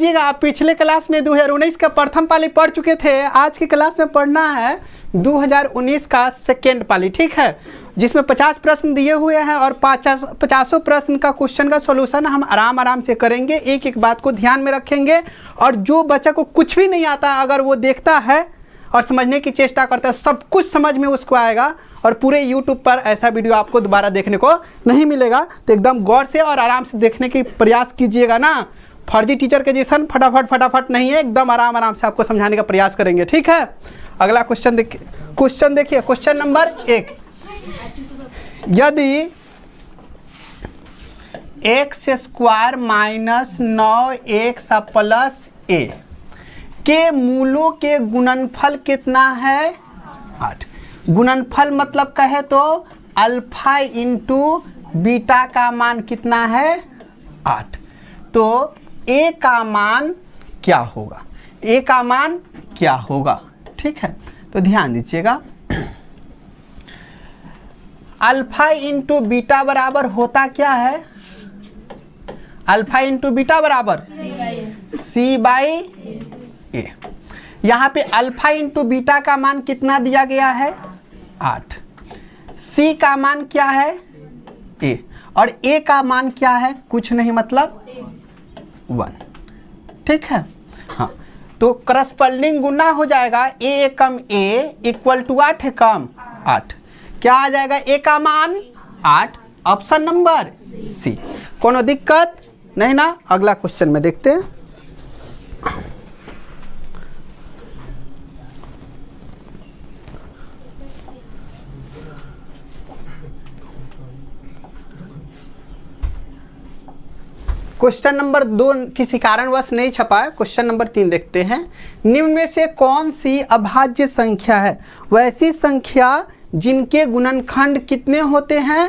दीजिएगा, आप पिछले क्लास में 2019 का प्रथम पाली पढ़ चुके थे। आज की क्लास में पढ़ना है 2019 का सेकेंड पाली, ठीक है, जिसमें 50 प्रश्न दिए हुए हैं और 50 प्रश्न का क्वेश्चन का सॉल्यूशन हम आराम से करेंगे। एक एक बात को ध्यान में रखेंगे और जो बच्चा को कुछ भी नहीं आता अगर वो देखता है और समझने की चेष्टा करता है, सब कुछ समझ में उसको आएगा और पूरे YouTube पर ऐसा वीडियो आपको दोबारा देखने को नहीं मिलेगा। तो एकदम गौर से और आराम से देखने की प्रयास कीजिएगा ना। फर्जी टीचर के जैसा फटाफट नहीं है, एकदम आराम से आपको समझाने का प्रयास करेंगे, ठीक है। अगला क्वेश्चन देखिए, क्वेश्चन नंबर 1, यदि x² minus 9x plus a के मूलों के गुणनफल कितना है? 8। गुणनफल मतलब कहे तो अल्फा इंटू बीटा का मान कितना है? 8। तो a का मान क्या होगा? a का मान क्या होगा? ठीक है, तो ध्यान दीजिएगा। अल्फा इंटू बीटा बराबर होता क्या है? अल्फा इंटू बीटा बराबर c बाई ए। यहाँ पे अल्फा इंटू बीटा का मान कितना दिया गया है? 8। c का मान क्या है? a। और a का मान क्या है? कुछ नहीं, मतलब 1, ठीक है। हाँ, तो करस्पॉन्डिंग गुना हो जाएगा a कम a इक्वल टू 8 कम 8। क्या आ जाएगा? a का मान 8, ऑप्शन नंबर सी। कोनो दिक्कत नहीं ना। अगला क्वेश्चन में देखते हैं। क्वेश्चन नंबर 2 किसी कारणवश नहीं छपा है। क्वेश्चन नंबर 3 देखते हैं। निम्न में से कौन सी अभाज्य संख्या है? वैसी संख्या जिनके गुणनखंड कितने होते हैं?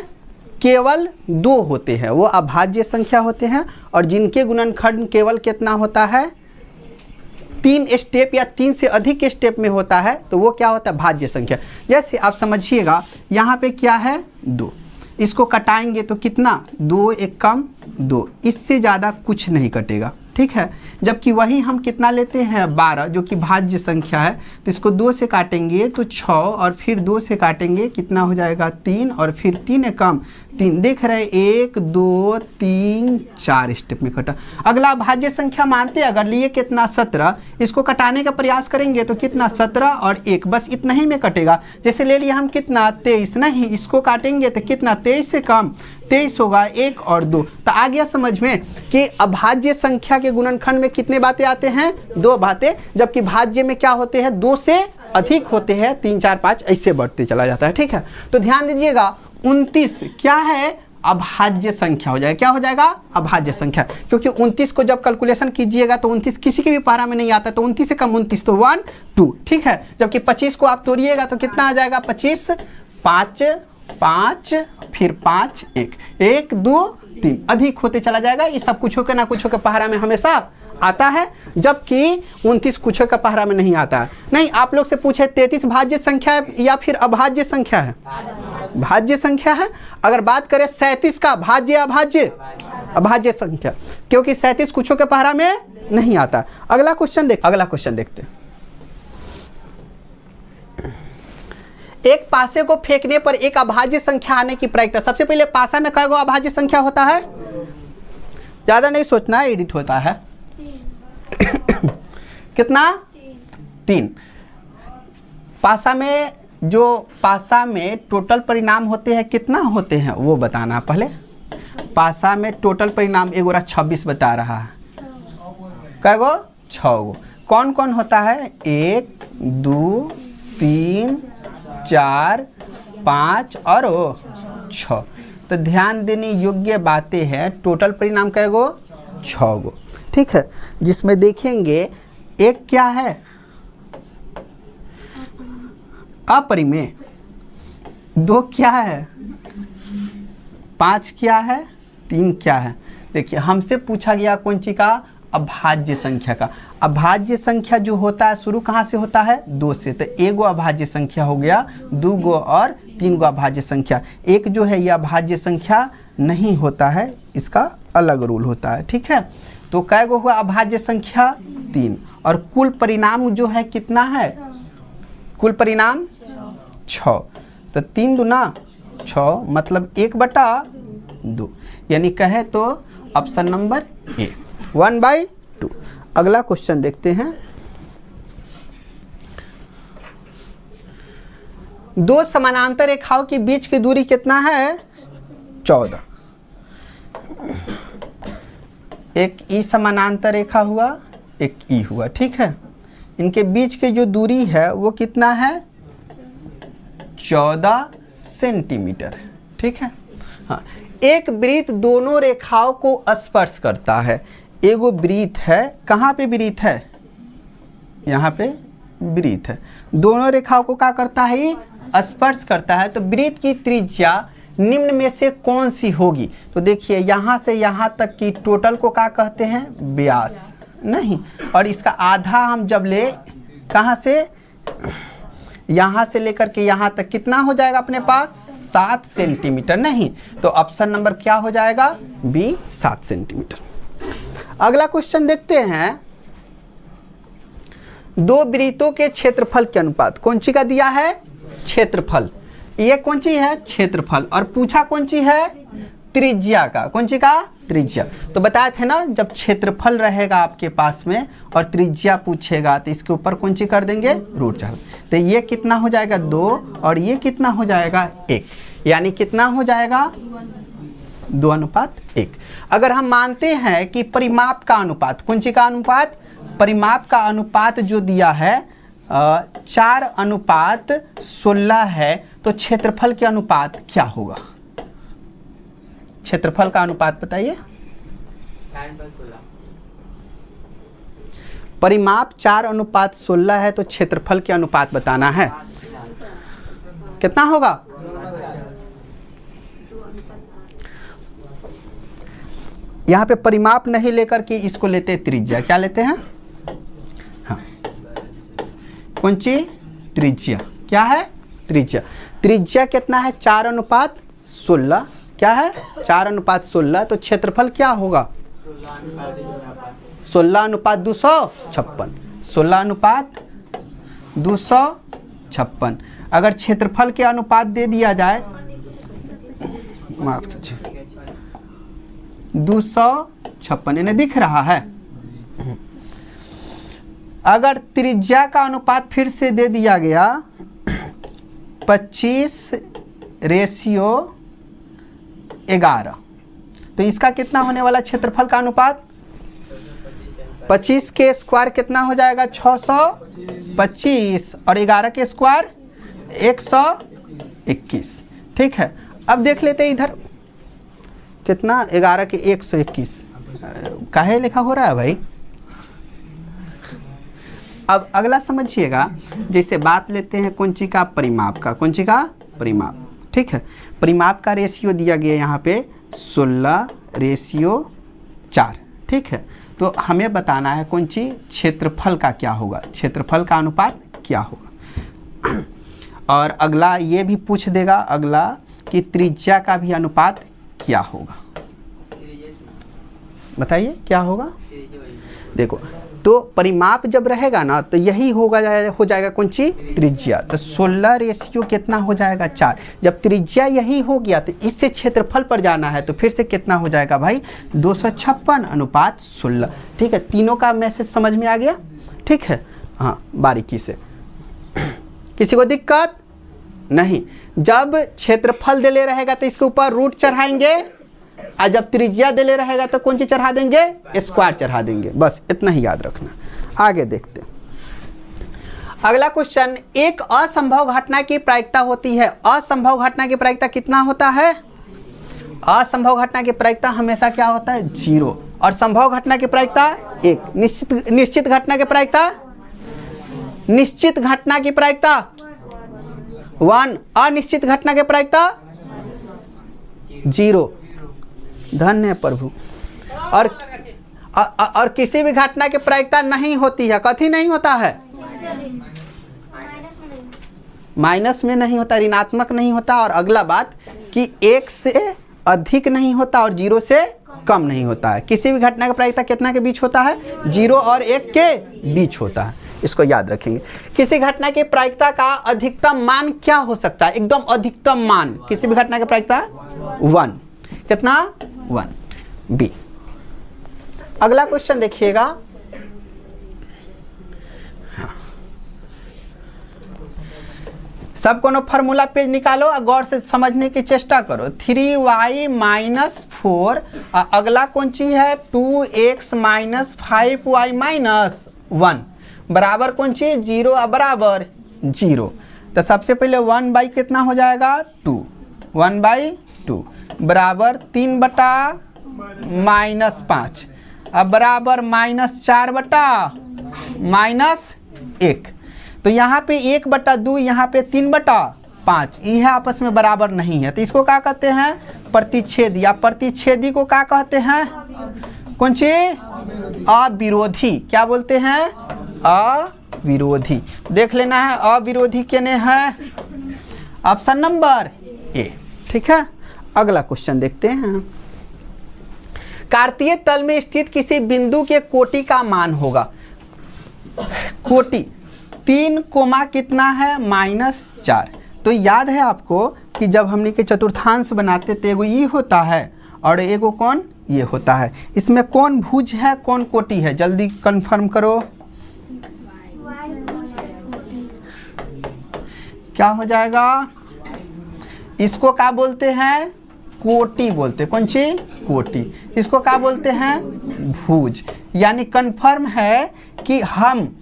केवल 2 होते हैं, वो अभाज्य संख्या होते हैं। और जिनके गुणनखंड केवल कितना होता है? 3 स्टेप या 3 से अधिक स्टेप में होता है, तो वो क्या होता है? भाज्य संख्या। जैसे आप समझिएगा, यहाँ पे क्या है? 2। इसको कटाएंगे तो कितना? 2 एक कम 2, इससे ज़्यादा कुछ नहीं कटेगा, ठीक है। जबकि वही हम कितना लेते हैं? 12, जो कि भाज्य संख्या है। तो इसको 2 से काटेंगे तो 6, और फिर 2 से काटेंगे कितना हो जाएगा? 3, और फिर 3 कम 3। देख रहे 1 2 3 4 स्टेप में कटा। अगला भाज्य संख्या मानते हैं, अगर लिए कितना? 17। इसको कटाने का प्रयास करेंगे तो कितना? 17 और 1, बस इतना ही में कटेगा। जैसे ले लिया हम कितना? 23, नहीं, इसको काटेंगे तो कितना? 23 से कम 23 होगा, 1 और 2। तो आ गया समझ में कि अभाज्य संख्या के गुणनखंड में कितने बातें आते हैं? 2 बातें। जबकि भाज्य में क्या होते हैं? 2 से अधिक होते हैं, 3 4 5 ऐसे बढ़ते चला जाता है, ठीक है। तो ध्यान दीजिएगा, 29 क्या है? अभाज्य संख्या हो जाएगा। क्या हो जाएगा? अभाज्य संख्या। क्योंकि 29 को जब कैलकुलेशन कीजिएगा तो 29 किसी के भी पारा में नहीं आता, तो 29 से कम 29 तो 1 2, ठीक है। जबकि 25 को आप तोड़िएगा तो कितना आ जाएगा? 25 5 5 फिर 5 1 1 2 3, अधिक होते चला जाएगा। ये सब कुछ होकर ना कुछ होकर पहाड़ा में हमेशा आता है, जबकि 29 कुछ का पहाड़ा में नहीं आता है। नहीं, आप लोग से पूछे 33 भाज्य संख्या है या फिर अभाज्य संख्या है? भाज्य संख्या है। अगर बात करें 37 का, भाज्य अभाज्य? अभाज्य संख्या, क्योंकि 37 कुछ के पहाड़ा में नहीं आता। अगला क्वेश्चन देखते हैं। एक पासे को फेंकने पर एक अभाज्य संख्या आने की प्रायिकता। सबसे पहले पासा में कई गो अभाज्य संख्या होता है? ज्यादा नहीं सोचना है, एडिट होता है। कितना? 3। पासा में टोटल परिणाम होते हैं, कितना होते हैं वो बताना पहले। पासा में टोटल परिणाम एक 26 बता रहा है। कै गो? 6 गो। कौन कौन होता है? 1 2 3 4 5 और 6। तो ध्यान देने योग्य बातें हैं। टोटल परिणाम कै गो? 6 गो, ठीक है। जिसमें देखेंगे एक क्या है? अपरिमेय। 2 क्या है? 5 क्या है? 3 क्या है? देखिए, हमसे पूछा गया कौन सी का? अभाज्य संख्या का। अभाज्य संख्या जो होता है शुरू कहाँ से होता है? 2 से। तो 1 गो अभाज्य संख्या हो गया, 2 गो और 3 गो अभाज्य संख्या। एक जो है यह अभाज्य संख्या नहीं होता है, इसका अलग रूल होता है, ठीक है। तो कै गो हुआ अभाज्य संख्या 3, और कुल परिणाम जो है कितना है, कुल परिणाम 6, तो 3 दूना 6 मतलब 1/2, यानी कहे तो ऑप्शन नंबर ए 1/2। अगला क्वेश्चन देखते हैं। दो समानांतर रेखाओं के बीच की दूरी कितना है, 14। एक ई समानांतर रेखा हुआ, एक ई हुआ, ठीक है। इनके बीच की जो दूरी है वो कितना है, 14 सेंटीमीटर, ठीक है। हाँ, एक वृत्त दोनों रेखाओं को स्पर्श करता है। एगो वृत्त है, कहाँ पे वृत्त है, यहाँ पे वृत्त है, दोनों रेखाओं को क्या करता है, स्पर्श करता है। तो वृत्त की त्रिज्या निम्न में से कौन सी होगी। तो देखिए यहाँ से यहाँ तक की टोटल को क्या कहते हैं, व्यास, नहीं, और इसका आधा हम जब ले, कहाँ से, यहाँ से लेकर के यहाँ तक कितना हो जाएगा अपने पास, 7 सेंटीमीटर, नहीं, तो ऑप्शन नंबर क्या हो जाएगा, बी 7 सेंटीमीटर। अगला क्वेश्चन देखते हैं। दो वृत्तों के क्षेत्रफल के अनुपात, कौन सी का दिया है, क्षेत्रफल, ये कौन सी है, क्षेत्रफल, और पूछा कौन सी है, त्रिज्या का, कौन सी का, त्रिज्या। तो बताए थे ना, जब क्षेत्रफल रहेगा आपके पास में और त्रिज्या पूछेगा तो इसके ऊपर कौन सी कर देंगे, रूट चढ़। तो ये कितना हो जाएगा 2 और ये कितना हो जाएगा 1, यानी कितना हो जाएगा 2:1। अगर हम मानते हैं कि परिमाप का अनुपात, कौन सी का अनुपात, परिमाप का अनुपात जो दिया है 4:16 है, तो क्षेत्रफल के अनुपात क्या होगा, क्षेत्रफल का अनुपात बताइए। परिमाप 4:16 है, तो क्षेत्रफल के अनुपात बताना है, कितना होगा, यहाँ पे परिमाप नहीं लेकर के इसको लेते हैं त्रिज्या, क्या लेते हैं, हाँ, कौन सी, त्रिज्या, क्या है, त्रिज्या। त्रिज्या कितना है, 4:16, क्या है, 4:16, तो क्षेत्रफल क्या होगा, 16:256, 16:256। अगर क्षेत्रफल के अनुपात दे दिया जाए, माफ कीजिए, 256, इन्हें दिख रहा है। अगर त्रिज्या का अनुपात फिर से दे दिया गया 25:11, तो इसका कितना होने वाला क्षेत्रफल का अनुपात, 25 के स्क्वायर कितना हो जाएगा, 625, और 11 के स्क्वायर 121, ठीक है। अब देख लेते हैं इधर कितना, 11 के 121, काहे लिखा हो रहा है भाई। अब अगला समझिएगा, जैसे बात लेते हैं कौन सी का, परिमाप का, कौन सी का, परिमाप, ठीक है। परिमाप का रेशियो दिया गया यहाँ पे 16:4, ठीक है। तो हमें बताना है कौन सी, क्षेत्रफल का क्या होगा, क्षेत्रफल का अनुपात क्या होगा। और अगला ये भी पूछ देगा अगला कि त्रिज्या का भी अनुपात क्या होगा, बताइए क्या होगा। देखो, तो परिमाप जब रहेगा ना तो यही हो जाएगा कौन सी, त्रिज्या। तो 16 रेशियो कितना हो जाएगा, 4। जब त्रिज्या यही हो गया तो इससे क्षेत्रफल पर जाना है, तो फिर से कितना हो जाएगा भाई, 256:16, ठीक है। तीनों का मैसेज समझ में आ गया, ठीक है। हाँ, बारीकी से, किसी को दिक्कत नहीं। जब क्षेत्रफल दे ले रहेगा तो इसके ऊपर रूट चढ़ाएंगे, और जब त्रिज्या दे ले रहेगा तो कौन सी चढ़ा देंगे, स्क्वायर चढ़ा देंगे, बस इतना ही याद रखना। आगे देखते हैं अगला क्वेश्चन। एक असंभव घटना की प्रायिकता होती है, असंभव घटना की प्रायिकता कितना होता है, असंभव घटना की प्रायिकता हमेशा क्या होता है, 0, और संभव घटना की प्रायिकता 1। निश्चित घटना की प्रायिकता, निश्चित घटना की प्रायिकता 1, अनिश्चित घटना की प्रायिकता 0। धन्य प्रभु। और किसी भी घटना की प्रायिकता नहीं होती है, कथी नहीं होता है, माइनस में नहीं होता, ऋणात्मक नहीं होता। और अगला बात कि 1 से अधिक नहीं होता और 0 से कम नहीं होता है। किसी भी घटना का प्रायिकता कितना के बीच होता है? 0 और 1 के बीच होता है। इसको याद रखेंगे। किसी घटना की प्रायिकता का अधिकतम मान क्या हो सकता है? एकदम अधिकतम मान किसी भी घटना की प्रायिकता 1। कितना? 1। बी। अगला क्वेश्चन देखिएगा। सब कोनो फार्मूला पेज निकालो और गौर से समझने की चेष्टा करो। 3y माइनस 4, अगला कौन चीज है? 2x माइनस 5y माइनस 1 बराबर कौन चीज? 0 बराबर 0। तो सबसे पहले 1 बाई कितना हो जाएगा? 2। 1 बाई 2 बराबर 3 बटा माइनस 5 अब बराबर माइनस 4 बटा माइनस 1। तो यहाँ पे 1 बटा 2, यहाँ पे 3 बटा 5, यह आपस में बराबर नहीं है। तो इसको क्या कहते हैं? प्रतिच्छेदी। या प्रतिच्छेदी को क्या कहते हैं? कौन सी? अविरोधी। क्या बोलते हैं? अविरोधी। देख लेना है अविरोधी केने है? ऑप्शन नंबर ए। ठीक है, अगला क्वेश्चन देखते हैं। कार्तीय तल में स्थित किसी बिंदु के कोटि का मान होगा। कोटि 3 कोमा कितना है? -4। तो याद है आपको कि जब हमने के चतुर्थांश बनाते तो एगो ई होता है और एगो कौन? ये होता है। इसमें कौन भुज है, कौन कोटि है? जल्दी कंफर्म करो। क्या हो जाएगा? इसको क्या बोलते हैं? कोटि बोलते। कौन सी? कोटि। इसको क्या बोलते हैं? भुज। यानी कंफर्म है कि हम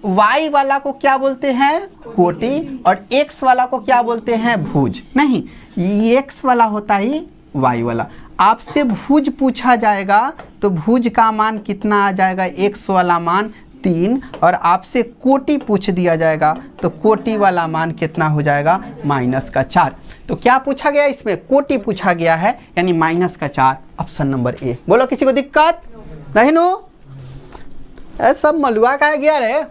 y वाला को क्या बोलते हैं? कोटि, और x वाला को क्या बोलते हैं? भुज। नहीं, x वाला होता ही y वाला। आपसे भुज पूछा जाएगा तो भुज का मान कितना आ जाएगा? x वाला मान 3, और आपसे कोटि पूछ दिया जाएगा तो कोटि वाला मान कितना हो जाएगा? -4। तो क्या पूछा गया इसमें? कोटि पूछा गया है, यानी -4। Option number A. बोलो किसी को दिक्कत नहीं? नो सब मलुआ का गया रे।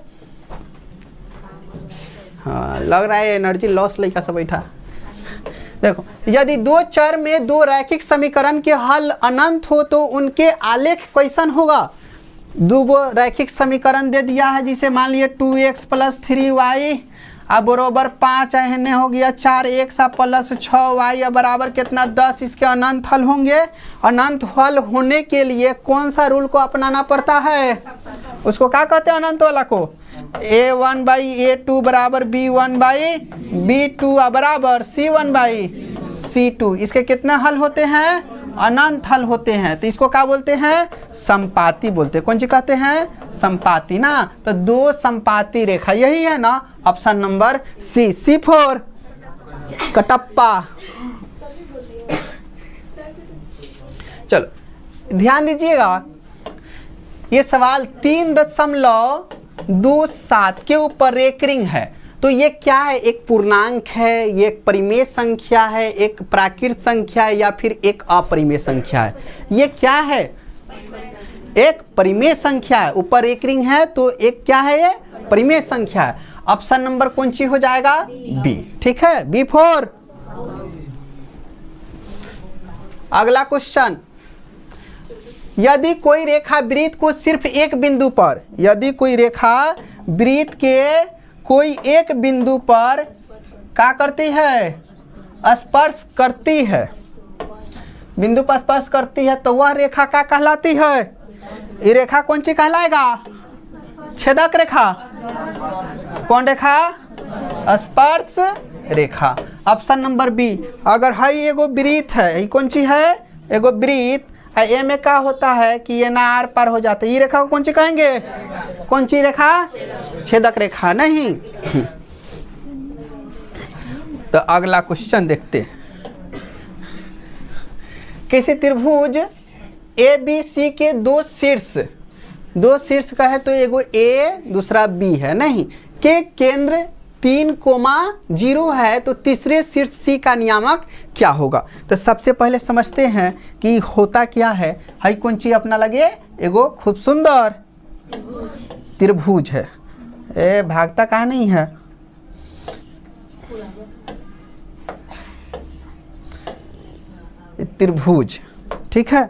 हाँ, लग रहा है एनर्जी लॉस लड़का सब बैठा। देखो, यदि 2 चर में 2 रैखिक समीकरण के हल अनंत हो तो उनके आलेख कैसन होगा? 2 रैखिक समीकरण दे दिया है, जिसे मान लिए 2x + 3y अब बराबर 5 एहने हो गया 4x + 6y बराबर कितना? 10। इसके अनंत हल होंगे। अनंत हल होने के लिए कौन सा रूल को अपनाना पड़ता है? उसको क्या कहते हैं? अनंत वाला को a1/a2 बराबर b1/b2 बराबर c1/c2। इसके कितने हल होते हैं? अनंत हल होते हैं। तो इसको क्या बोलते हैं? संपाती बोलते हैं। कौन सी कहते हैं? संपाती ना। तो 2 संपाती रेखा, यही है ना ऑप्शन नंबर सी। C4 कटप्पा। चलो ध्यान दीजिएगा, ये सवाल 3.27 के ऊपर रेकरिंग है। तो ये क्या है? एक पूर्णांक है, ये एक परिमेय संख्या है, एक प्राकृत संख्या है, या फिर एक अपरिमेय संख्या है? ये क्या है? एक परिमेय संख्या है। ऊपर रेकरिंग है तो एक क्या है? ये परिमेय संख्या है। ऑप्शन नंबर कौन सी हो जाएगा? बी। ठीक है, B4। अगला क्वेश्चन। यदि कोई रेखा वृत्त को सिर्फ एक बिंदु पर, यदि कोई रेखा वृत्त के कोई एक बिंदु पर क्या करती है? स्पर्श करती है। बिंदु पर स्पर्श करती है तो वह रेखा क्या कहलाती है? ये रेखा कौन सी कहलाएगा? छेदक रेखा। कौन रेखा? स्पर्श रेखा। Option number B. अगर है एगो वृत्त है, ये कौन सी है? एगो वृत्त। ए में क्या होता है कि ये ना आर पार हो जाता है, ये रेखा को कौन सी कहेंगे? कौन सी रेखा? छेदक रेखा। नहीं। तो अगला क्वेश्चन देखते हैं। किसी त्रिभुज ABC के 2 शीर्ष कहे तो एगो A दूसरा B है, नहीं, के केंद्र 3,0 है तो तीसरे शीर्ष C का नियामक क्या होगा? तो सबसे पहले समझते हैं कि होता क्या है। हाई कौन चीज अपना लगे? एगो खूब सुंदर त्रिभुज है। ए भागता कहाँ नहीं है? त्रिभुज। ठीक है,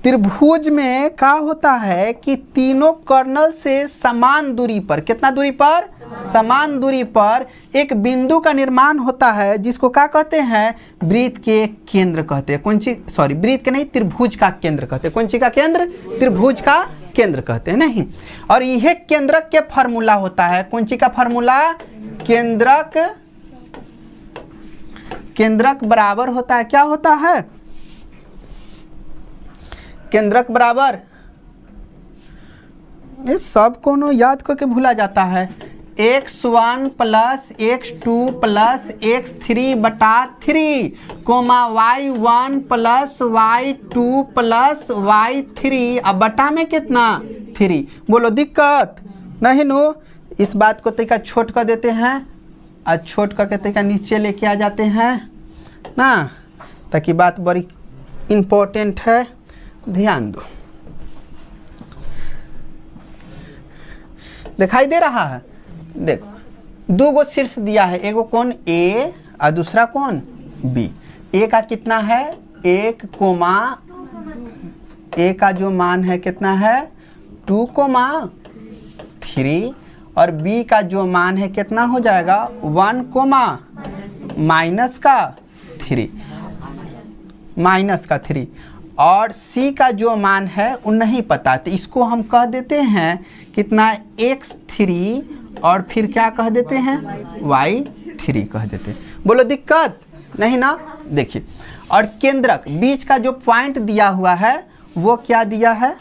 त्रिभुज में क्या होता है कि तीनों कर्नल से समान दूरी पर, कितना दूरी पर, समान दूरी पर एक बिंदु का निर्माण होता है जिसको क्या कहते हैं, वृत्त के केंद्र कहते हैं। कौन चीज, सॉरी वृत्त के नहीं, त्रिभुज का केंद्र कहते हैं। कौन चीज का केंद्र, त्रिभुज का केंद्र कहते हैं नहीं। और यह केंद्रक के फॉर्मूला होता है। कौन चीज का फॉर्मूला, केंद्रक, केंद्रक बराबर होता है, क्या होता है, केंद्रक बराबर, ये सब कोनो याद करके भूला जाता है, x1 plus x2 plus x3 बटा 3 coma y1 plus y2 plus y3, अब बटा में कितना 3। बोलो दिक्कत नहीं नो। इस बात को तरीका छोट कर देते हैं और छोट करके तरीका नीचे लेके आ जाते हैं ना, ताकि बात बड़ी इम्पोर्टेंट है, ध्यान दो। दिखाई दे रहा है, देखो दो गो शीर्ष दिया है, एगो कौन ए और दूसरा कौन बी। ए का कितना है 1 कोमा, ए का जो मान है कितना है 2 कोमा 3, और बी का जो मान है कितना हो जाएगा 1 कोमा माइनस का 3, माइनस का 3, और सी का जो मान है वो नहीं पता, तो इसको हम कह देते हैं कितना x3, और फिर क्या कह देते हैं y3 कह देते हैं। बोलो दिक्कत नहीं ना। देखिए, और केंद्रक बीच का जो पॉइंट दिया हुआ है वो क्या दिया है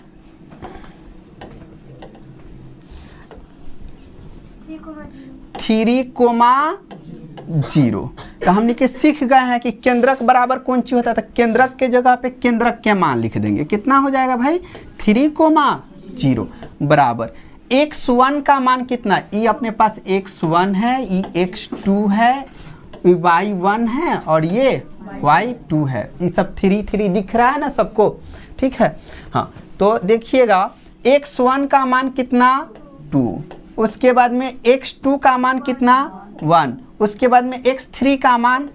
3,0। तो हमने के सीख गए हैं कि केंद्रक बराबर कौन चीज होता है, तो केंद्रक के जगह पे केंद्रक के मान लिख देंगे। कितना हो जाएगा भाई 3,0 बराबर x1 का मान कितना, ये अपने पास x1 है, ये x2 है, ये y1 है और ये y2 है। ये सब 3 3 दिख रहा है ना सबको, ठीक है। हाँ तो देखिएगा x1 का मान कितना 2, उसके बाद में x2 का मान कितना 1, उसके बाद में x3 का मान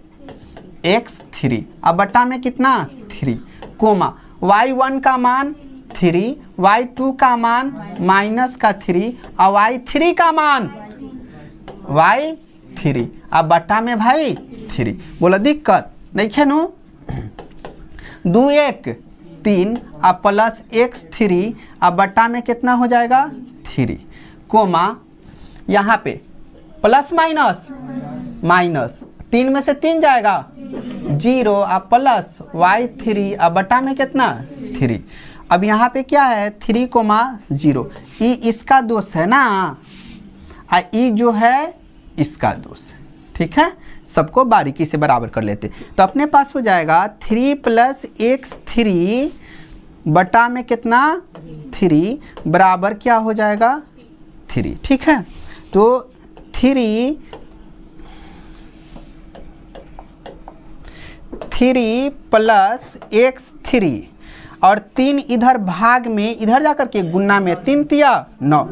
x3, अब बटा में कितना 3, कोमा y1 का मान 3, y2 का मान माइनस का 3 और y3 का मान y3, अब बटा में भाई 3। बोला दिक्कत नहीं खेनू। 2 1 3 अब प्लस x3, अब बटा में कितना हो जाएगा 3, कोमा यहाँ पे प्लस माइनस माइनस 3 में से 3 जाएगा 0, अब प्लस y3, अब बटा में कितना 3। अब यहाँ पे क्या है 3,0, ई इसका दोष है ना, ई जो है इसका दोष, ठीक है। सबको बारीकी से बराबर कर लेते, तो अपने पास हो जाएगा 3 + x3 बटा में कितना 3 बराबर क्या हो जाएगा 3, ठीक है। तो 3 + x3 और 3 इधर भाग में, इधर जाकर के गुना में 3 तिया 9,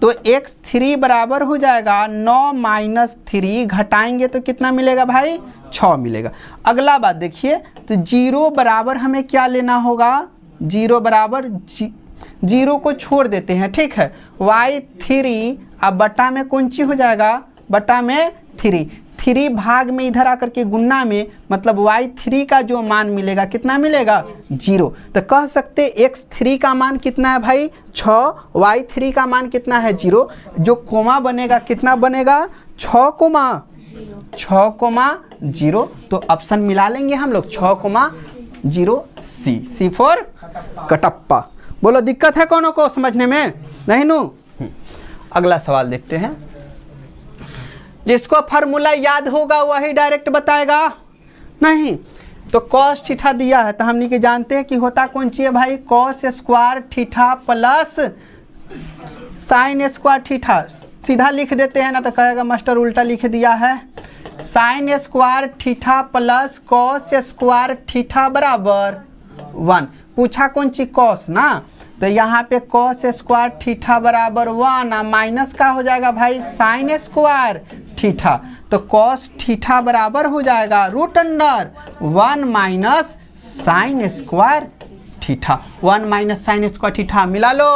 तो x3 बराबर हो जाएगा 9 - 3, घटाएंगे तो कितना मिलेगा भाई 6 मिलेगा। अगला बात देखिए, तो 0 बराबर हमें क्या लेना होगा, 0 बराबर 0 को छोड़ देते हैं, ठीक है। y3 अब बटा में कौन सी हो जाएगा, बटा में 3 भाग में इधर आकर के गुना में, मतलब y3 का जो मान मिलेगा कितना मिलेगा 0। तो कह सकते x3 का मान कितना है भाई 6, y3 का मान कितना है 0, जो कोमा बनेगा कितना बनेगा 6,0। तो ऑप्शन मिला लेंगे हम लोग 6,0 सी फॉर कटप्पा। बोलो दिक्कत है कोनो को समझने में नहीं नू। अगला सवाल देखते हैं, जिसको फार्मूला याद होगा वही डायरेक्ट बताएगा नहीं। तो कॉस थीटा दिया है, तो हमनी के जानते हैं कि होता कौन सी है भाई cos square theta plus sign square theta. सीधा लिख देते हैं ना, तो कहेगा मास्टर उल्टा लिख दिया है। Sign square theta plus cos square theta बराबर 1। पूछा कौन सी कॉस ना, तो यहाँ पे कॉस स्क्वायर थीटा बराबर 1, माइनस का हो जाएगा भाई साइन स्क्वायर थीटा। तो कॉस थीटा बराबर हो जाएगा √1 - sine square theta, 1 minus sine square theta, मिला लो।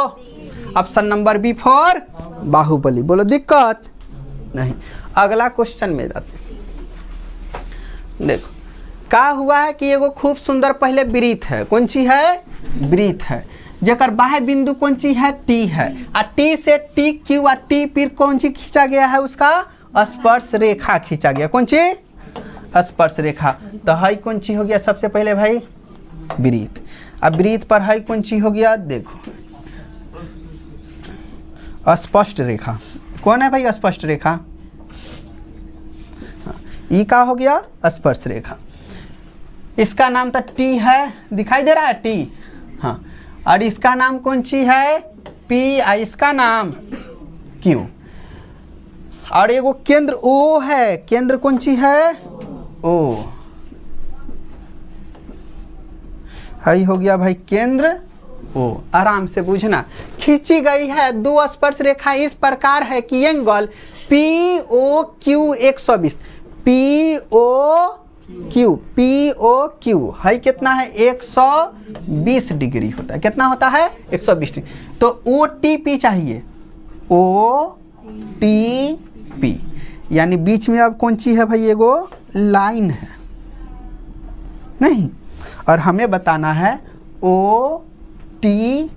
Option number B for Baahubali. बोलो दिक्कत नहीं। अगला क्वेश्चन में जाते हैं। देखो का हुआ है कि एगो खूब सुंदर पहले वृत्त है, कौन सी है, वृत्त है, जेकर बाह्य बिंदु कौन सी है, टी है, और टी से टी क्यू और टी फिर कौन सी खींचा गया है, उसका स्पर्श रेखा खींचा गया, कौन सी, स्पर्श रेखा। तो हाई कौन सी हो गया सबसे पहले भाई, वृत्त। अब वृत्त पर हाई कौन सी हो गया, देखो स्पष्ट रेखा। कौन है भाई स्पष्ट रेखा, ई का हो गया स्पर्श रेखा। इसका नाम तो टी है, दिखाई दे रहा है टी, हाँ, और इसका नाम कौन सी है, पी, और इसका नाम क्यू, और एगो केंद्र ओ है, केंद्र कौन सी है, ओ, हाई हो गया भाई केंद्र ओ। आराम से बुझना, खींची गई है दो स्पर्श रेखा इस प्रकार है कि angle P O Q 120, P O Q है कितना है, 120 डिग्री होता है। कितना होता है, 120 डिग्री। तो ओ टी पी चाहिए, ओ टी पी, यानी बीच में अब कौन सी है भाई, एगो लाइन है नहीं, और हमें बताना है ओ टी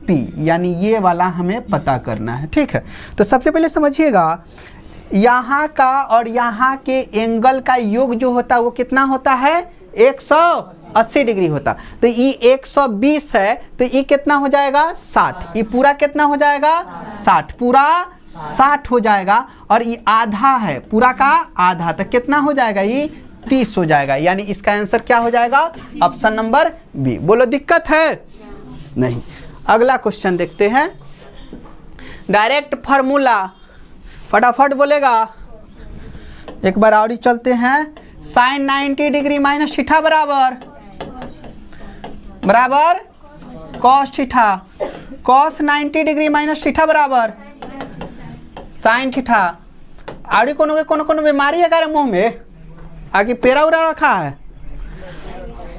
पी, यानी ये वाला हमें पता करना है, ठीक है। तो सबसे पहले समझिएगा, यहाँ का और यहाँ के एंगल का योग जो होता है वो कितना होता है, 180 डिग्री होता। तो ये 120 है, तो ये कितना हो जाएगा, 60, ये पूरा कितना हो जाएगा, 60, पूरा 60 हो जाएगा, और ये आधा है, पूरा का आधा, तो कितना हो जाएगा, ये 30 हो जाएगा। यानी इसका आंसर क्या हो जाएगा, ऑप्शन नंबर बी। बोलो दिक्कत है नहीं। अगला क्वेश्चन देखते हैं, डायरेक्ट फार्मूला, फटाफट बोलेगा, एक बार और चलते हैं। साइन 90 डिग्री माइनस थीटा बराबर cos theta, cos 90 degree minus theta बराबर साइन थीटा। और कोनो बीमारी है क्या मुंह में, आगे पेरा उरा रखा है,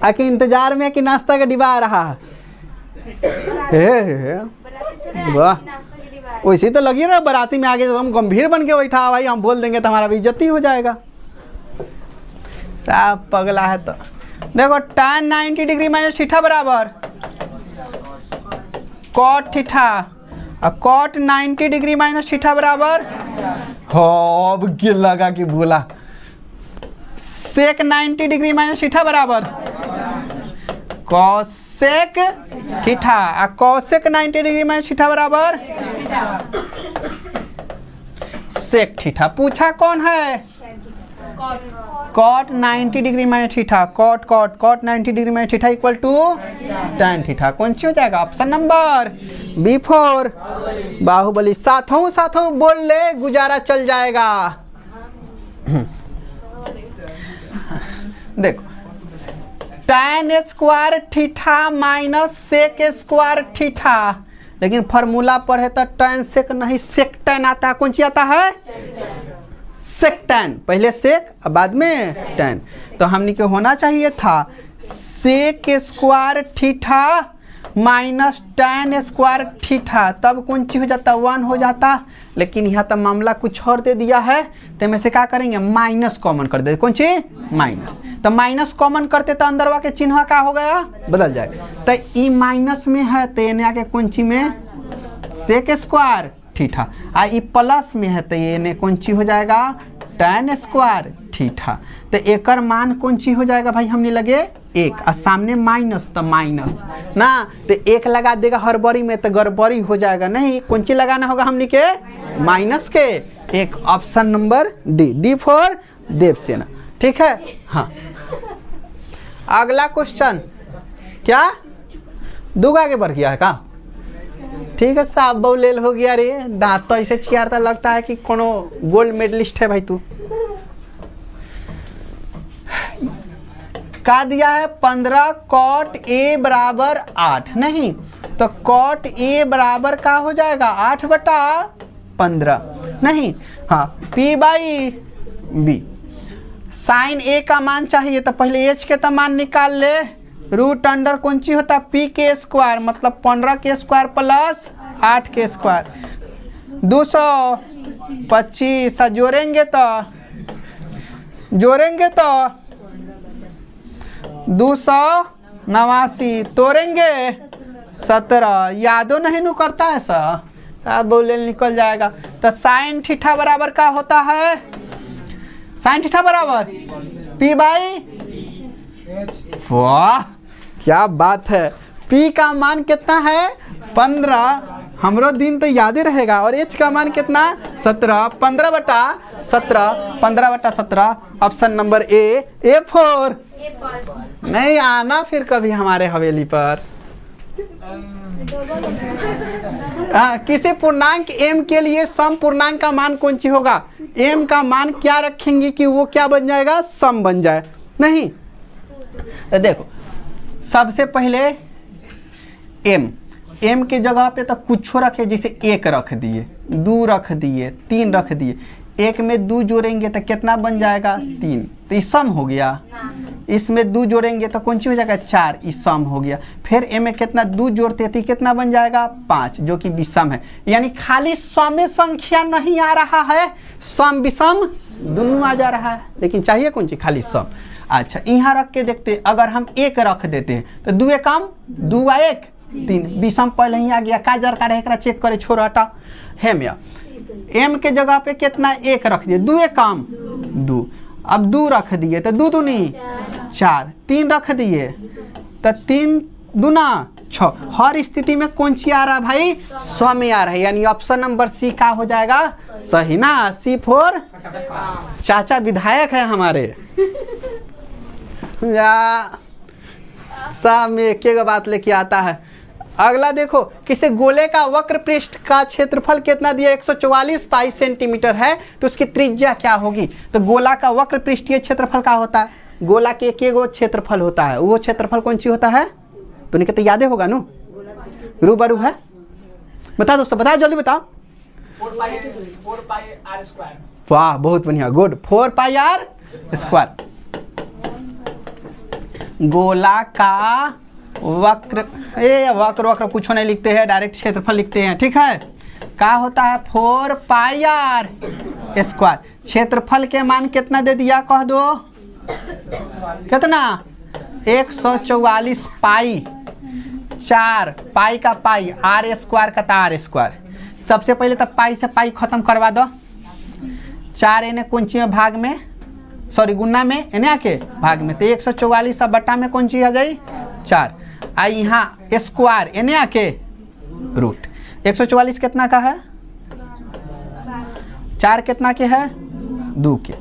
आके इंतजार में कि नाश्ता का डिब्बा आ रहा है, वाह, वैसे तो लगी रहा बराती में आगे हम गंभीर बन के बैठा भाई, हम बोल देंगे तो हमारा बेइज्जती हो जाएगा, साहब पगला है। तो देखो tan 90 डिग्री माइनस थीटा बराबर कॉट थीटा, और कॉट 90 डिग्री माइनस थीटा बराबर, हाँ अब गिर लगा कि बोला, सेक 90 डिग्री माइनस थीटा बराबर कॉसेक थीटा, और कॉसेक 90 डिग्री माइनस थीटा बराबर सेक थीटा। पूछा कौन है, cot 90 degree minus theta, cot 90 degree minus theta equal to tan theta. कौन सी हो जाएगा, option number B for Baahubali. साथों बोल ले, गुजारा चल जाएगा। देखो tan square theta minus sec square theta, लेकिन फार्मूला पढ़े तो tan सेक नहीं सेक tan आता है। कौन सी आता है, सेक tan, पहले सेक बाद में tan। तो हमने के होना चाहिए था sec square theta minus tan square theta, तब कौन सी हो जाता, 1 हो जाता। लेकिन यहाँ तो मामला कुछ और दे दिया है, तो में से क्या करेंगे, माइनस कॉमन कर दे। कौन सी, माइनस। तो माइनस कॉमन करते तो अंदरवा के चिन्ह क्या हो गया, बदल जाएगा। तो ई माइनस में है तो ये आके कौन सी में, सेक स्क्वायर थीटा, आ ई प्लस में है तो ये कौन सी हो जाएगा, tan स्क्वायर थीटा। तो एकर मान कौन सी हो जाएगा भाई, हमने लगे 1, और सामने माइनस, तो माइनस ना, तो 1 लगा देगा हड़बड़ी में तो गड़बड़ी हो जाएगा। नहीं, कौन सी लगाना होगा हमने के, माइनस के 1, option number D for Devasena, ठीक है। हाँ अगला क्वेश्चन, क्या दूग आगे बढ़ गया है का, ठीक है साहब, बहुलेल हो गया रे, दांत तो ऐसे चियारता लगता है कि कोनो गोल्ड मेडलिस्ट है भाई तू। का दिया है 15 कॉट ए बराबर 8, नहीं तो कॉट ए बराबर का हो जाएगा 8/15, नहीं, हाँ P/B। साइन ए का मान चाहिए तो पहले एच के तो मान निकाल ले, रूट अंडर कौन सी होता है पी के स्क्वायर, मतलब 15 के स्क्वायर प्लस 8 के स्क्वायर, 225 जोड़ेंगे तो 289, तोड़ेंगे 17, यादो नहीं नु करता है सर, आप बोले निकल जाएगा। तो साइन थीटा बराबर क्या होता है, साइन थीटा बराबर पी बाई, वाह क्या बात है, पी का मान कितना है 15, हमरो दिन तो याद ही रहेगा, और एच का मान कितना 17, 15/17, ऑप्शन नंबर A4। नहीं आना फिर कभी हमारे हवेली पर। किसी पूर्णांक m के लिए सम पूर्णांक का मान कौन सी होगा, m का मान क्या रखेंगे कि वो क्या बन जाएगा, सम बन जाए। नहीं तो देखो सबसे पहले m की जगह पे तो कुछ रखे, जैसे 1 रख दिए, 2 रख दिए, 3 रख दिए, 1 में 2 जोड़ेंगे तो कितना बन जाएगा 3, तो ये सम हो गया। इसमें 2 जोड़ेंगे तो कौन सी हो जाएगा 4, ये सम हो गया। फिर m में कितना 2 जोड़ते तो कितना बन जाएगा 5, जो कि विषम है। यानी खाली सम संख्या नहीं आ रहा है, सम विषम दोनों आ जा रहा है, लेकिन चाहिए कौन सी खाली सम। अच्छा यहाँ रख के देखते, अगर हम 1 रख देते हैं तो 2 कम 2 आ 1 3, विषम पहले ही आ गया, का जर का रहेगा चेक करे, छोड़ हटा है में। m के जगह पे कितना 1 रख दिए, 2 कम 2, अब 2 रख दिए तो 2 दूनी 4, 3 रख दिए तो 3 दूना 6। हर स्थिति में कौन सी आ रहा है भाई, सम में आ रहा है, यानी ऑप्शन नंबर सी का हो जाएगा सही ना, C4। चाचा विधायक है हमारे या सब में एक एक बात लेके आता है। अगला देखो, किसी गोले का वक्र पृष्ठ का क्षेत्रफल कितना दिया 144 पाई सेंटीमीटर है, तो उसकी त्रिज्या क्या होगी। तो गोला का वक्र पृष्ठीय क्षेत्रफल क्या होता है, गोला के एक गो क्षेत्रफल होता है, वो क्षेत्रफल कौन सी होता है, तो नहीं कहते याद होगा नु, रूबरू है, बता दोस्तों बताओ जल्दी बताओ। 4 पाई r स्क्वायर। वाह बहुत बढ़िया, गुड, 4 पाई r स्क्वायर। गोला का वक्र, वक्र कुछ नहीं लिखते हैं, डायरेक्ट क्षेत्रफल लिखते हैं, ठीक है। क्या होता है 4 पाई r स्क्वायर। क्षेत्रफल के मान कितना दे दिया कह दो, कितना 144 पाई, 4 पाई का पाई, r स्क्वायर का r स्क्वायर। सबसे पहले तो पाई से पाई खत्म करवा दो, 4 इन्हें कौन सी भाग में, सॉरी गुना में, इन्हें आके भाग में, तो 144 बट्टा में कौन सी आ जाए 4, आ यहाँ स्क्वायर इन्हें आके रूट। 144 कितना का है, 4 कितना के है 2 के,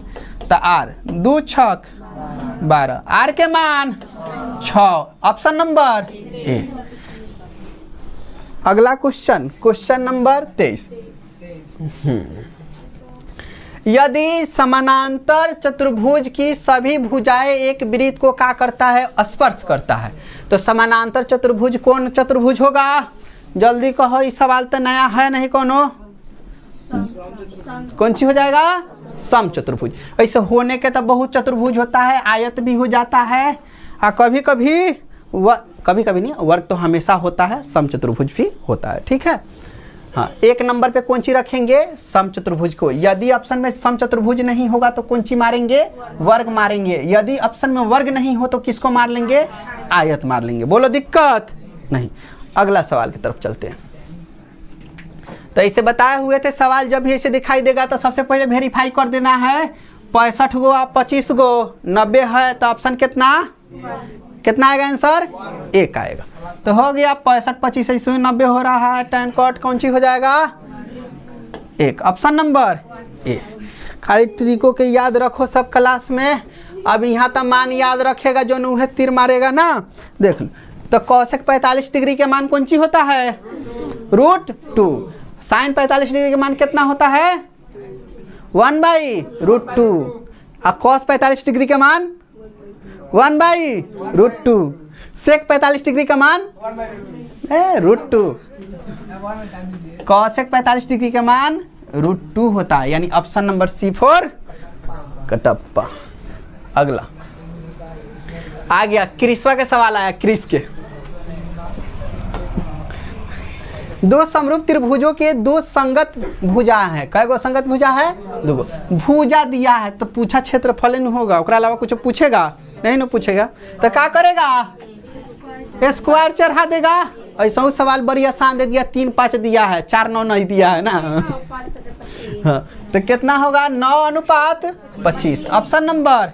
तो r 2 6 12, r के मान 6, ऑप्शन नंबर ए। अगला क्वेश्चन, क्वेश्चन नंबर 23। यदि समानांतर चतुर्भुज की सभी भुजाएं एक वृत्त को क्या करता है, स्पर्श करता है, तो समानांतर चतुर्भुज कौन चतुर्भुज होगा, जल्दी कहो, इस सवाल तो नया है नहीं कोनो, कौन सी हो जाएगा सम चतुर्भुज। ऐसे होने के तो बहुत चतुर्भुज होता है, आयत भी हो जाता है, और कभी कभी नहीं, वर्ग तो हमेशा होता है, सम चतुर्भुज भी होता है, ठीक है। हाँ, 1 नंबर पे कौन सी रखेंगे, सम चतुर्भुज को। यदि ऑप्शन में सम चतुर्भुज नहीं होगा तो कौन सी मारेंगे, वर्ग मारेंगे। यदि ऑप्शन में वर्ग नहीं हो तो किसको मार लेंगे, आयत मार लेंगे। बोलो दिक्कत नहीं। अगला सवाल की तरफ चलते हैं। तो ऐसे बताए हुए थे सवाल, जब भी ऐसे दिखाई देगा तो सबसे पहले वेरीफाई कर देना है। 65 गो आप 25 गो 90 है, तो ऑप्शन कितना आएगा आंसर, 1 आएगा। तो हो गया 65 25 ऐसे 90 हो रहा है, tan cot कौन सी हो जाएगा 1, ऑप्शन नंबर ए। खाली तरीकों के याद रखो सब क्लास में। अब यहाँ तक मान याद रखेगा, जो नूहे तीर मारेगा ना, देख लो। तो cosec 45 डिग्री के मान कौन सी होता है, √2। sin 45 डिग्री के मान कितना होता है 1/√2, और cos 45 डिग्री के मान 1/√2। sec 45 डिग्री का मान √2, cosec 45 डिग्री का मान √2 होता है, यानी ऑप्शन नंबर C4 कटप्पा। अगला आ गया क्रिस्वा के सवाल आया, क्रिस के। दो समरूप त्रिभुजों के दो संगत भुजा है। कै गो संगत भुजा है? दो गो। भुजा दिया है तो पूछा क्षेत्रफल नहीं होगा, ओकरा अलावा कुछ पूछेगा नहीं ना पूछेगा, तो क्या करेगा? स्क्वायर चढ़ा देगा। ऐसा सवाल बड़ी आसान दे दिया, 3 5 दिया है, 4 9 नहीं दिया है ना। हाँ, तो कितना होगा? 9:25। ऑप्शन नंबर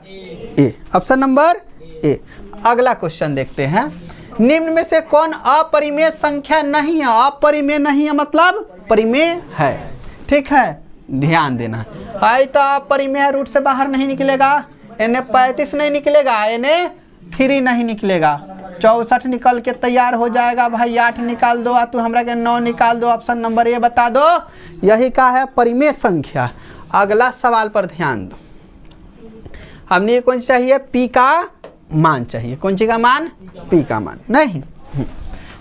ए। ऑप्शन नंबर ए। अगला क्वेश्चन देखते हैं। निम्न में से कौन अपरिमेय संख्या नहीं है? अपरिमेय नहीं है मतलब परिमेय है, ठीक है, ध्यान देना। आई तो अपरिमेय रूट से बाहर नहीं निकलेगा, इन्हें 35 नहीं निकलेगा, इन्हें 3 नहीं निकलेगा, 64 निकल के तैयार हो जाएगा। भाई 8 निकाल दो, तू हमरा के 9 निकाल दो। ऑप्शन नंबर ए बता दो, यही का है परिमेय संख्या। अगला सवाल पर ध्यान दो। हमने कौन चाहिए? पी का मान चाहिए। कौन सी का मान? पी का मान। नहीं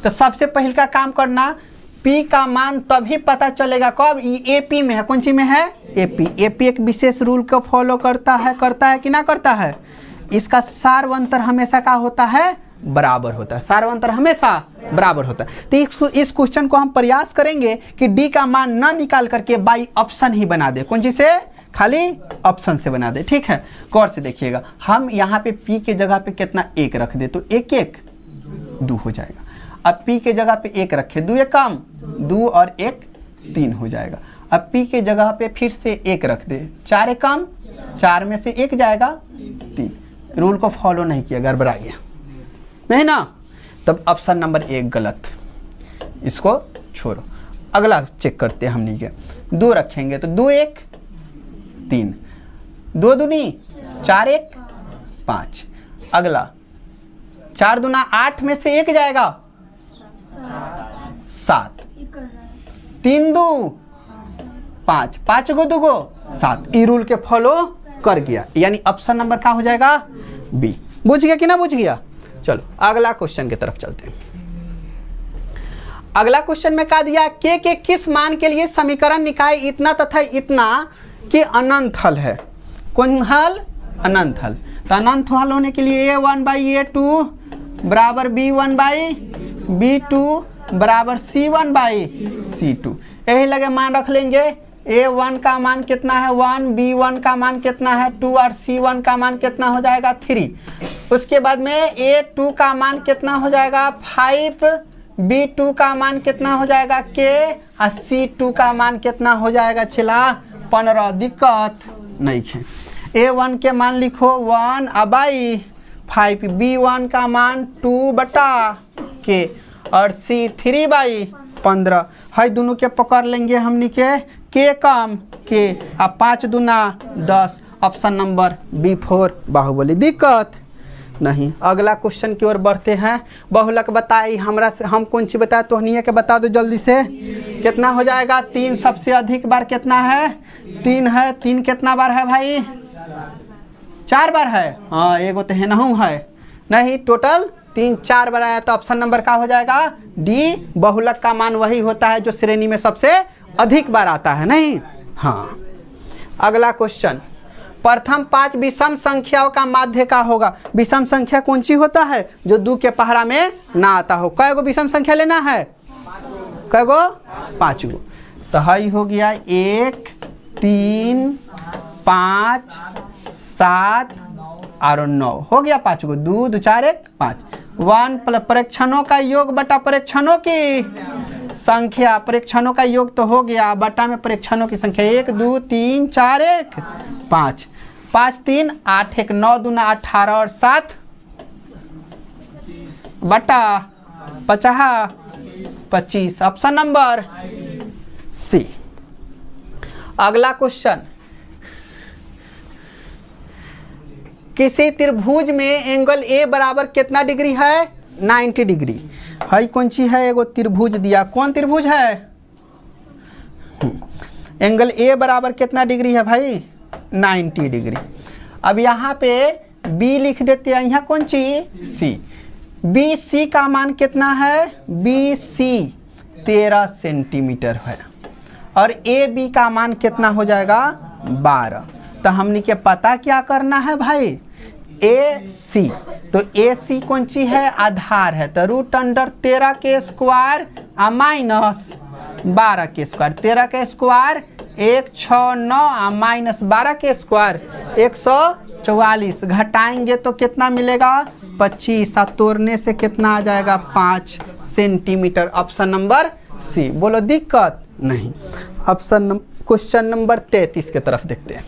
तो सबसे पहले का काम करना, पी का मान तभी पता चलेगा कब? ये एपी में है। कौन सी में है? एपी। एपी एक विशेष रूल को फॉलो करता है कि ना करता है? इसका सार्वंतर हमेशा का होता है? बराबर होता है। सार्वंतर हमेशा बराबर होता है। तो इस क्वेश्चन को हम प्रयास करेंगे कि डी का मान ना निकाल करके बाई ऑप्शन ही बना दे। कौन सी से? खाली ऑप्शन से बना दे, ठीक है। गौर से देखिएगा, हम यहाँ पे पी के जगह पे कितना 1 रख दे तो 1 1 2 हो जाएगा। अब पी के जगह पे 1 रखे, 2 1 कम, 2 और 1 3 हो जाएगा। अब पी के जगह पे फिर से 1 रख दे, 4 1 कम, 4 में से 1 जाएगा 3। रूल को फॉलो नहीं किया, गड़बड़ा गया नहीं ना, तब ऑप्शन नंबर 1 गलत, इसको छोड़ो। अगला चेक करते हैं हम। नहीं के 2 रखेंगे तो 2 1 3, 2 दूनी 4 1 5। अगला 4 दूना 8 में से 1 जाएगा 7, 3 2 5, 5 गो 2 गो 7। ई रूल के फॉलो कर गया, यानी ऑप्शन नंबर क्या हो जाएगा? बी। बुझ गया कि ना बुझ गया? चलो अगला क्वेश्चन की तरफ चलते हैं। अगला क्वेश्चन में क्या दिया? के किस मान के लिए समीकरण निकाय इतना तथा इतना कि अनंत हल है? कौन हल? अनंत हल। तो अनंत हल होने के लिए a1/a2 बराबर b1/b2 बराबर c1/c2, यही लगे मान रख लेंगे। a1 का मान कितना है? 1, b1 का मान कितना है? 2 और c1 का मान कितना हो जाएगा? 3। उसके बाद में a2 का मान कितना हो जाएगा? 5, b2 का मान कितना हो जाएगा? k, और c2 का मान कितना हो जाएगा? छिला 15। दिक्कत नहीं है। a1 के मान लिखो 1/5, b1 का मान 2/k और c 3/15। है दोनों के पकड़ लेंगे हमनी के कम के, अब 5 दूना 10। Option number B4 Baahubali. दिक्कत नहीं। अगला क्वेश्चन की ओर बढ़ते हैं। बहुलक बताई हमरा से, हम कौन सी बताए? तोहनिया के बता दो जल्दी से। कितना हो जाएगा? 3 सबसे अधिक बार कितना है? 3 है। 3 कितना बार है भाई? 4 बार है। हाँ, एगो तो है नहू है नहीं, टोटल 3 4 बार आया। तो ऑप्शन नंबर क्या हो जाएगा? डी। बहुलक का मान वही होता है जो श्रेणी में सबसे अधिक बार आता है, नहीं? हाँ। अगला क्वेश्चन, प्रथम 5 विषम संख्याओं का माध्य का होगा? विषम संख्या कौन सी होता है? जो 2 के पहरा में ना आता हो। कै गो विषम संख्या लेना है? कै गो? 5 गो। तो हई हो गया 1 3 5 7 और 9 हो गया 5 गो। 2 2 4 1 5। 1 प्लस परीक्षणों का योग बटा परीक्षणों की संख्या। परीक्षणों का योग तो हो गया, बटा में परीक्षणों की संख्या। 1 2 3 4 1 5। 5 3 8 1 9 दूना 18 और 7 बटा 50 25। Option number C. अगला क्वेश्चन, किसी त्रिभुज में एंगल ए बराबर कितना डिग्री है? 90 डिग्री। हाई कौन सी है? एगो त्रिभुज दिया। कौन त्रिभुज है? एंगल ए बराबर कितना डिग्री है भाई? 90 डिग्री। अब यहाँ पे बी लिख देते हैं। यहाँ कौन सी? सी। बी सी का मान कितना है? बी सी 13 सेंटीमीटर है और ए बी का मान कितना हो जाएगा? 12। तो हमने के पता क्या करना है भाई? ए सी, तो ए सी कौन सी है, आधार है, तो रूट अंडर 13 के स्क्वायर माइनस 12 के स्क्वायर, 13 के स्क्वायर 169 माइनस 12 के स्क्वायर 144, घटाएंगे तो कितना मिलेगा 25, तोड़ने से कितना आ जाएगा 5 सेंटीमीटर। ऑप्शन नंबर सी। बोलो दिक्कत नहीं। क्वेश्चन नंबर 33 के तरफ देखते हैं।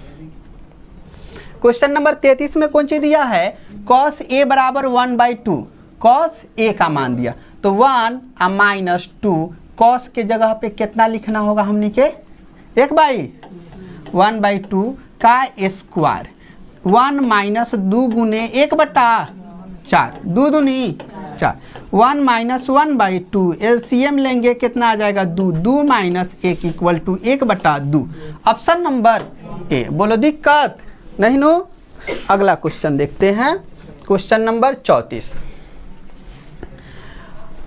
क्वेश्चन नंबर 33 में कौन सी दिया है, cos a बराबर 1/2, cos a का मान दिया तो 1 माइनस 2, cos के जगह पे कितना लिखना होगा हमने के 1/2 का स्क्वायर, 1 माइनस 2 गुने 1/4, 2 दूनी 4, 1 माइनस 1/2, एलसीएम लेंगे कितना आ जाएगा 2, 2 minus 1 equal to 1/2। Option number A. बोलो दिक्कत नहीं नो। अगला क्वेश्चन देखते हैं, क्वेश्चन नंबर 34।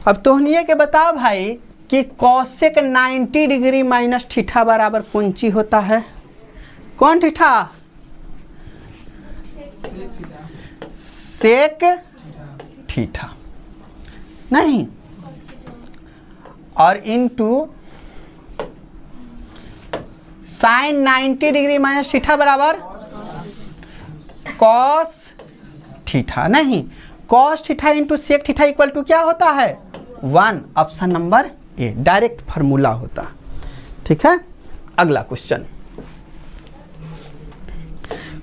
अब तोहनिए के बता भाई कि कॉसेक 90 डिग्री माइनस थीटा बराबर कौन सी होता है, कौन थीटा, सेक थीटा नहीं, और into sine 90 degree minus theta बराबर कॉस थीटा नहीं, cos theta into sec theta equal to क्या होता है 1। Option number A, direct formula होता। ठीक है। अगला क्वेश्चन,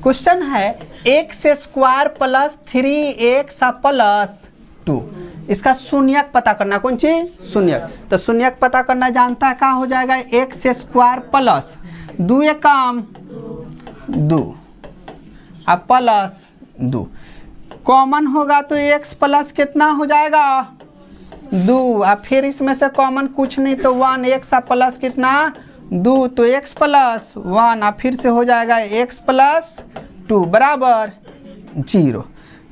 क्वेश्चन है x square plus 3x plus 2, इसका शून्यक पता करना, कौन सी शून्यक, तो शून्यक पता करना जानता है, क्या हो जाएगा एक्स स्क्वायर प्लस 2 एकम 2 अब प्लस 2, कॉमन होगा तो x प्लस कितना हो जाएगा 2, अब फिर इसमें से कॉमन कुछ नहीं तो 1, x प्लस कितना 2, तो x प्लस 1, अब फिर से हो जाएगा x प्लस 2 बराबर 0,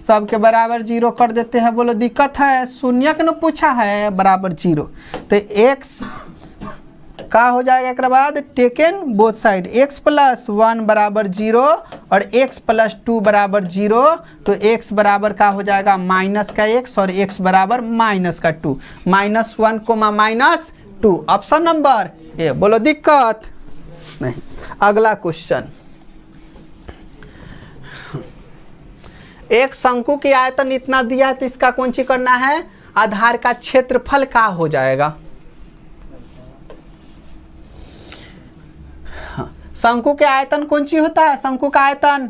सबके बराबर 0 कर देते हैं। बोलो दिक्कत है, शून्यक न पूछा है बराबर 0, तो x का हो जाएगा एक बाद taken both side, x plus 1 बराबर 0 और x प्लस 2 बराबर 0, तो x बराबर का हो जाएगा माइनस का x और x बराबर माइनस का 2, -1 कोमा -2। Option number A. बोलो दिक्कत नहीं। अगला क्वेश्चन, एक शंकु की आयतन इतना दिया है तो इसका कौन सी करना है, आधार का क्षेत्रफल का हो जाएगा। शंकु के आयतन कौन सी होता है, शंकु का आयतन,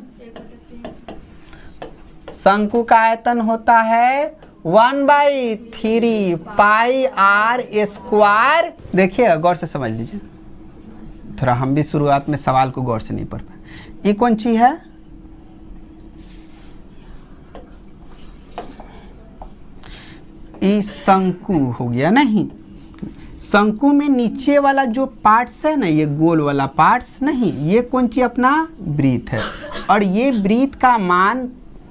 शंकु का आयतन होता है 1/3 पाई आर स्क्वायर। देखिए गौर से समझ लीजिए, थोड़ा हम भी शुरुआत में सवाल को गौर से नहीं पढ़ पाए। ये कौन सी है, ये शंकु हो गया नहीं, शंकु में नीचे वाला जो पार्ट्स है ना, ये गोल वाला पार्ट्स नहीं, ये कौन सी अपना वृत्त है, और ये वृत्त का मान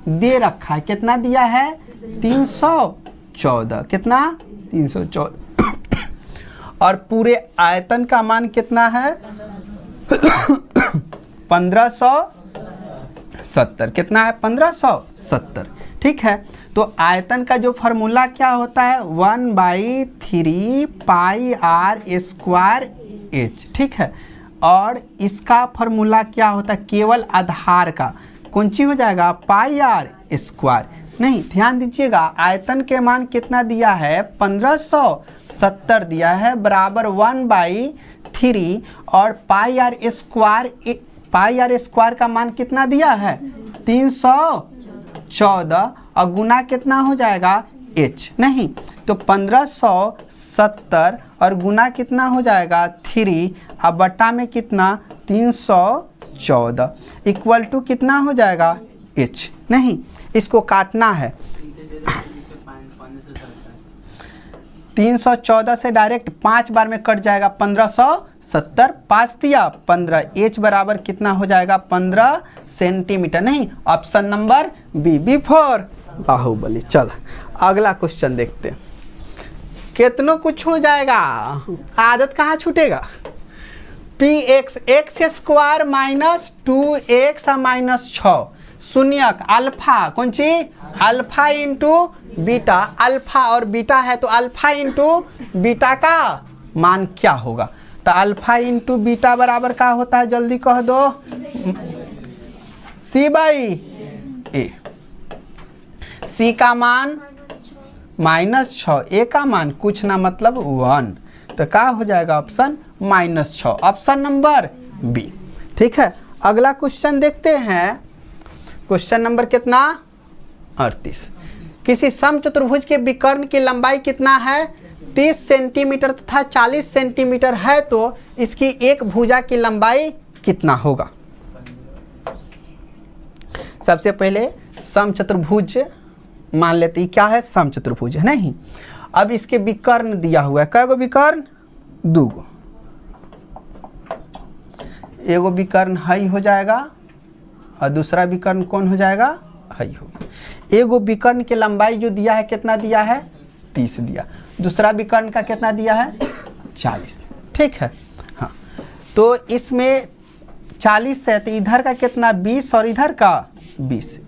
दे रखा है, कितना दिया है 314, कितना 314 और पूरे आयतन का मान कितना है 1570, कितना है 1570। ठीक है, तो आयतन का जो फार्मूला क्या होता है 1/3 पाई आर स्क्वायर एच। ठीक है, और इसका फार्मूला क्या होता है, केवल आधार का कौन सी हो जाएगा पाई आर स्क्वायर नहीं। ध्यान दीजिएगा, आयतन के मान कितना दिया है 1570 दिया है, बराबर 1/3 और पाई आर स्क्वायर का मान कितना दिया है 314 और गुना कितना हो जाएगा h नहीं, तो 1570 और गुना कितना हो जाएगा 3 और बटा में कितना 314 इक्वल टू कितना हो जाएगा h नहीं। इसको काटना है 314 से डायरेक्ट 5 बार में कट जाएगा 1570, 5 दिया 15, h बराबर कितना हो जाएगा 15 सेंटीमीटर नहीं। Option number B for Baahubali. चल अगला क्वेश्चन देखते हैं, कितनों कुछ हो जाएगा, आदत कहाँ छूटेगा। px x स्क्वायर -2x -6 शून्यक अल्फा, कौन सी अल्फा इंटू बीटा, अल्फा और बीटा है तो अल्फा इंटू बीटा का मान क्या होगा? तो अल्फा इंटू बीटा बराबर क्या होता है, जल्दी कह दो, सी बाई ए। सी का मान -6, ए का मान कुछ ना मतलब 1, तो क्या हो जाएगा ऑप्शन -6, ऑप्शन नंबर बी। ठीक है, अगला क्वेश्चन देखते हैं। क्वेश्चन नंबर कितना 38। किसी समचतुर्भुज के विकर्ण की लंबाई कितना है? 30 सेंटीमीटर तथा 40 सेंटीमीटर है तो इसकी एक भुजा की लंबाई कितना होगा? सबसे पहले समचतुर्भुज मान लेते हैं, क्या है समचतुर्भुज है नहीं। अब इसके विकर्ण दिया हुआ है, कै गो विकर्ण? 2 गो। एगो विकर्ण हई हो जाएगा और दूसरा विकर्ण कौन हो जाएगा? हई होगा। एगो विकर्ण की लंबाई जो दिया है कितना दिया है? 30 दिया। दूसरा विकर्ण का कितना दिया है? 40। ठीक है, हाँ। तो इसमें 40 है तो इधर का कितना 20 और इधर का 20,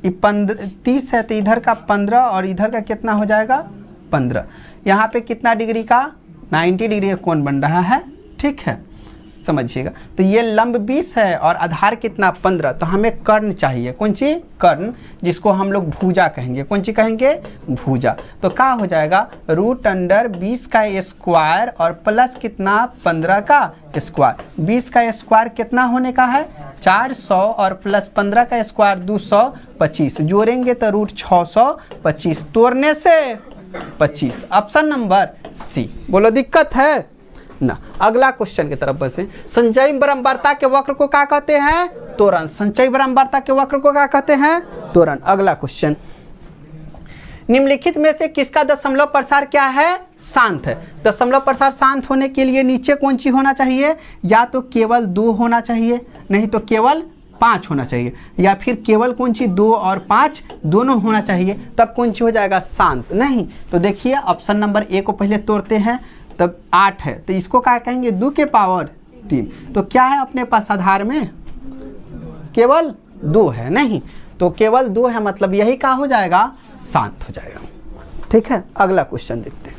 30 है तो इधर का 15 और इधर का कितना हो जाएगा 15। यहाँ पे कितना डिग्री का 90 डिग्री का कोण बन रहा है। ठीक है, समझिएगा। तो ये लंब 20 है और आधार कितना 15, तो हमें कर्ण चाहिए, कौन सी कर्ण, जिसको हम लोग भुजा कहेंगे। कौन सी कहेंगे? भुजा। तो क्या हो जाएगा √20 का स्क्वायर और प्लस कितना 15 का स्क्वायर। 20 का स्क्वायर कितना होने का है? 400 और प्लस 15 का स्क्वायर 225, जोड़ेंगे तो √625, तोड़ने से 25, ऑप्शन नंबर सी। बोलो दिक्कत है ना। अगला क्वेश्चन की तरफ बढ़ते हैं। संचयी बारंबारता के वक्र को क्या कहते हैं? त्वरण। संचयी बारंबारता के वक्र को क्या कहते हैं? त्वरण। अगला क्वेश्चन, निम्नलिखित में से किसका दशमलव प्रसार क्या है? शांत है। दशमलव प्रसार शांत होने के लिए नीचे कौन सी होना चाहिए? या तो केवल 2 होना चाहिए, नहीं तो केवल 5 होना चाहिए, या फिर केवल कौन सी 2 और 5 दोनों होना चाहिए, तब कौन सी हो जाएगा? शांत। नहीं तो देखिए ऑप्शन नंबर ए को पहले तोड़ते हैं, तब 8 है तो इसको क्या कहेंगे? 2 के पावर 3। तो क्या है अपने पास आधार में? केवल 2 है नहीं, तो केवल 2 है मतलब यही क्या हो जाएगा? शांत हो जाएगा। ठीक है, अगला क्वेश्चन देखते हैं।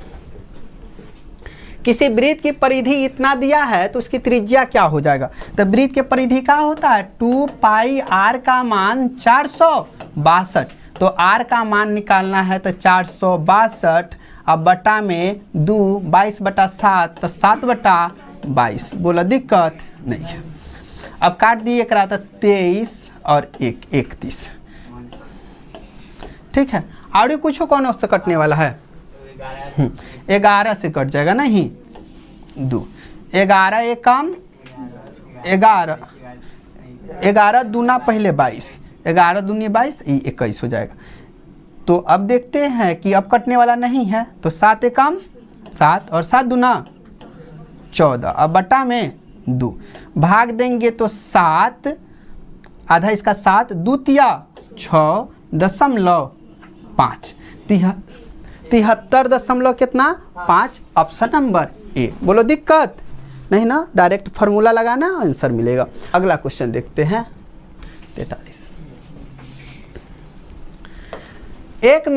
किसी वृत्त की परिधि इतना दिया है तो उसकी त्रिज्या क्या हो जाएगा? तो वृत्त की परिधि क्या होता है? 2 पाई r का मान 462, तो r का मान निकालना है तो 462 अब बटा में 2, 22/7 तो 7/22। बोला दिक्कत नहीं है। अब काट दिए करा था 23 और 1 31। ठीक है, और कुछ कौन से कटने वाला है? 11 से कट जाएगा नहीं 2, 11 एक कम 11, 11 दूना पहले 22, 11 दूनी 22, 21 हो जाएगा। तो अब देखते हैं कि अब कटने वाला नहीं है, तो 7 एक कम 7 और 7 दूना 14, अब बटा में 2, भाग देंगे तो 7, आधा इसका 7, 2 तिया 6.5, 73 कितना 5, ऑप्शन नंबर ए। बोलो दिक्कत नहीं ना, डायरेक्ट फार्मूला लगाना आंसर मिलेगा। अगला क्वेश्चन देखते हैं 43। एक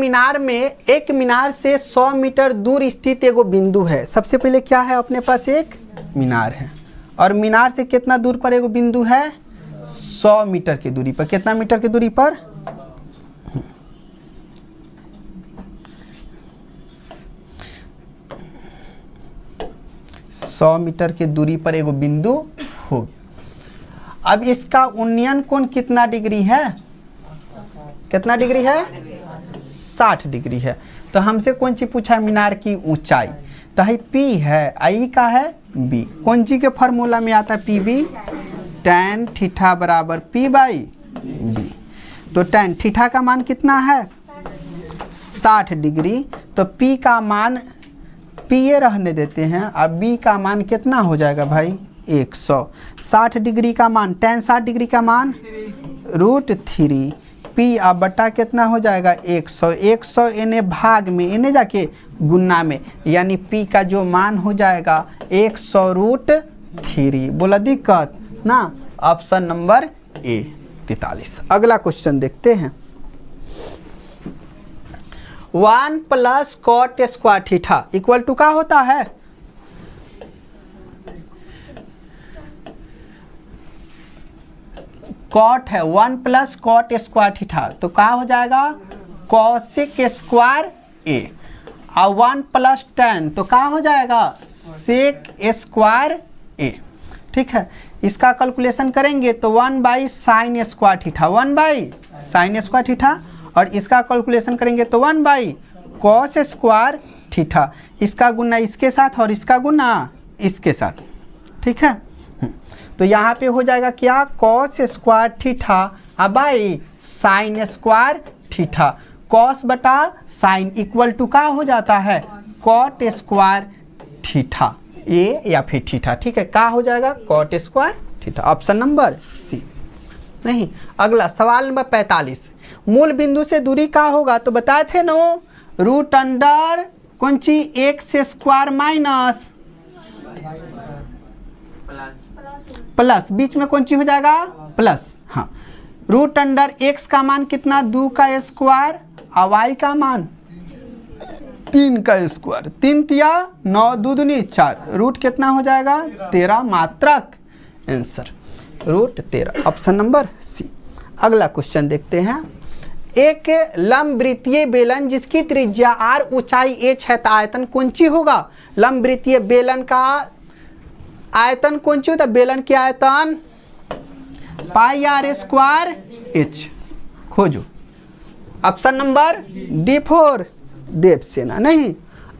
मीनार से 100 मीटर दूर स्थित एगो बिंदु है। सबसे पहले क्या है अपने पास? एक मीनार है और मीनार से कितना दूर पर एगो बिंदु है? 100 मीटर की दूरी पर। कितना मीटर की दूरी पर? 100 मीटर की दूरी पर एगो बिंदु हो गया। अब इसका उन्नयन कोण कितना डिग्री है? कितना डिग्री है? 60 डिग्री है। तो हमसे कौन सी पूछा है? मीनार की ऊंचाई। तो है P है, आई का है B। कौन सी के फार्मूला में आता है? PB tan थीटा बराबर P/B। तो tan थीटा का मान कितना है? 60 डिग्री। तो P का मान P ये रहने देते हैं, अब B का मान कितना हो जाएगा भाई? 100। 60 डिग्री का मान, tan 60 डिग्री का मान √3 P, अब बटा कितना हो जाएगा? 100। 100 इन्हें भाग में, इन्हें जाके गुना में, यानी P का जो मान हो जाएगा 100 √3। बोला दिक्कत ना, ऑप्शन नंबर ए। 43। अगला क्वेश्चन देखते हैं। 1 plus cot square theta equal to क्या होता है? कॉट है 1 प्लस कॉट स्क्वायर थीटा, तो क्या हो जाएगा? कॉसिक स्क्वायर ए। और 1 प्लस tan तो क्या हो जाएगा? सेक स्क्वायर ए। ठीक है, इसका कैलकुलेशन करेंगे तो 1 by sine square theta, 1 by sine square theta, और इसका कैलकुलेशन करेंगे तो 1 बाई कॉस स्क्वायर थीटा। इसका गुना इसके साथ और इसका गुना इसके साथ। ठीक है, तो यहाँ पे हो जाएगा क्या? Cos square theta by sine square theta. Cos बटा साइन इक्वल टू क्या हो जाता है? कॉट स्क्वायर थीटा ए या फिर थीटा। ठीक है, क्या हो जाएगा? Cot square theta. Option number C. नहीं, अगला सवाल नंबर 45। मूल बिंदु से दूरी क्या होगा? तो बताए थे नो, रूट अंडर कौन सी एक्स स्क्वायर माइनस प्लस, बीच में कौन सी हो जाएगा? प्लस। हाँ, रूट अंडर एक्स का मान कितना? 2 का स्क्वायर, और वाई का मान 3 का स्क्वायर। 3 तिया 9, 2 दूनी 4, रूट कितना हो जाएगा? 13 मात्रक। Answer root 13, option number C. अगला क्वेश्चन देखते हैं। एक लंबवृत्तीय बेलन जिसकी त्रिज्या r, ऊंचाई h है, तो आयतन कौन सी होगा? लंबवृत्तीय बेलन का आयतन कौन सी होता है? बेलन की आयतन पाई r स्क्वायर h। खोजो। Option number D4 Devasena. नहीं,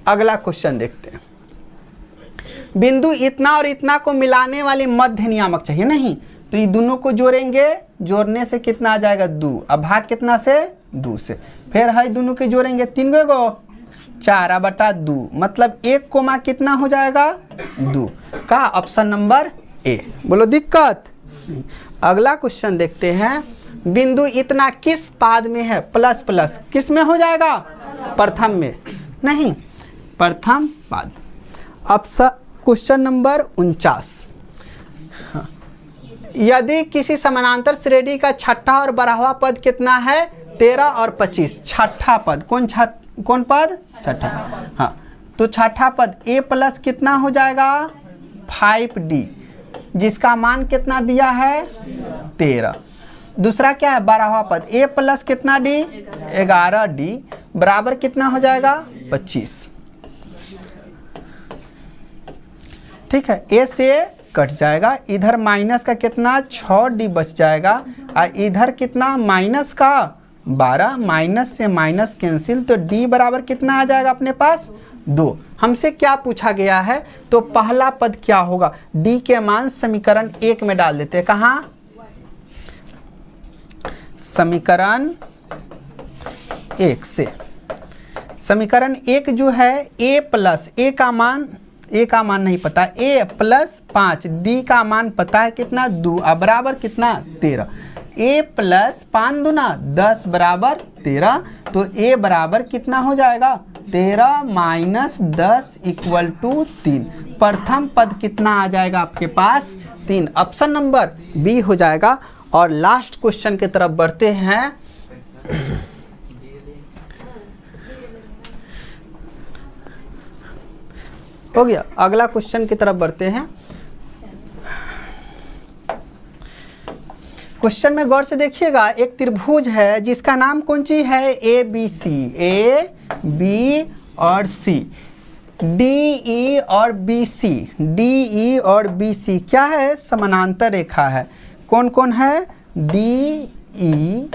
अगला क्वेश्चन देखते हैं। बिंदु इतना और इतना को मिलाने वाली मध्य नियामक चाहिए। नहीं, तो ये दोनों को जोड़ेंगे, जोड़ने से कितना आ जाएगा? 2। अब भाग कितना से? 2 से। फिर है दोनों के जोड़ेंगे, 3 गो 4 बटा 2, मतलब 1 कोमा कितना हो जाएगा? 2 का। Option number A. बोलो दिक्कत? अगला क्वेश्चन देखते हैं। बिंदु इतना किस पाद में है? प्लस प्लस किस में हो जाएगा? प्रथम में। नहीं, प्रथम पाद। Option question number 49। हाँ। यदि किसी समानांतर श्रेणी का छठा और 12वां पद कितना है? 13 और 25। छठा पद कौन पद? छठा। हाँ, तो छठा पद a प्लस कितना हो जाएगा? 5d, जिसका मान कितना दिया है? 13। दूसरा क्या है? 12वां पद a प्लस कितना d? 11d, बराबर कितना हो जाएगा? 25। ठीक है, a से कट जाएगा, इधर माइनस का कितना? 6d बच जाएगा, और इधर कितना? माइनस का 12, माइनस से माइनस कैंसिल, तो d बराबर कितना आ जाएगा अपने पास? 2। हमसे क्या पूछा गया है? तो पहला पद क्या होगा? d के मान समीकरण 1 में डाल देते हैं। कहाँ? समीकरण 1 से। समीकरण 1 जो है a प्लस, a का मान नहीं पता, a प्लस 5, d का मान पता है कितना? 2, अब बराबर कितना? 13। a प्लस 5 दूना 10 बराबर 13, तो a बराबर कितना हो जाएगा? 13 माइनस 10 इक्वल टू 3। प्रथम पद कितना आ जाएगा आपके पास? 3। ऑप्शन नंबर बी हो जाएगा। और लास्ट क्वेश्चन की तरफ बढ़ते हैं। हो गया, अगला क्वेश्चन की तरफ बढ़ते हैं। क्वेश्चन में गौर से देखिएगा। एक त्रिभुज है जिसका नाम कौन सी है? A B C, A B और सी, डी ई और बी सी। डी ई और बी सी क्या है? समानांतर रेखा है। कौन कौन है? डी ई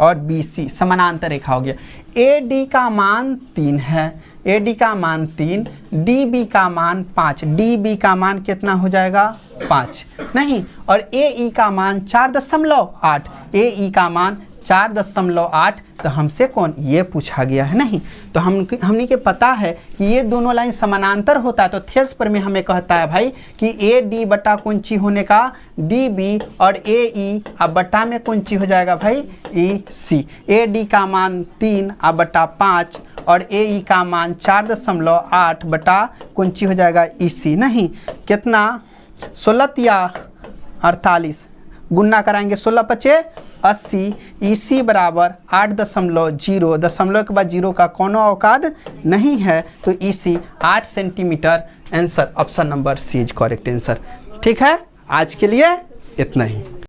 और बी सी समानांतर रेखा हो गया। ए डी का मान 3 है, ए डी का मान 3, डी बी का मान 5, डी बी का मान कितना हो जाएगा? 5। नहीं, और ए ई का मान 4.8, ए ई का मान 4.8। तो हमसे कौन? ये पूछा गया है। नहीं, तो हमने के पता है कि ये दोनों लाइन समानांतर होता है, तो थेल्स पर में हमें कहता है भाई कि ए डी बटा कौन ची होने का? डी बी, और ए ई अब बटा में कौन ची हो जाएगा भाई? ए सी। ए डी का मान 3 अब बटा 5, और ए ई का मान 4.8 बटा कौन ची हो जाएगा? ई सी। नहीं, कितना? 16 या 48 गुना कराएंगे, 16 × 5 80, EC बराबर 8.0, दशमलव के बाद 0 का कोनो औकात नहीं है, तो EC 8 centimetre. Answer option number C is correct answer. ठीक है, आज के लिए इतना ही।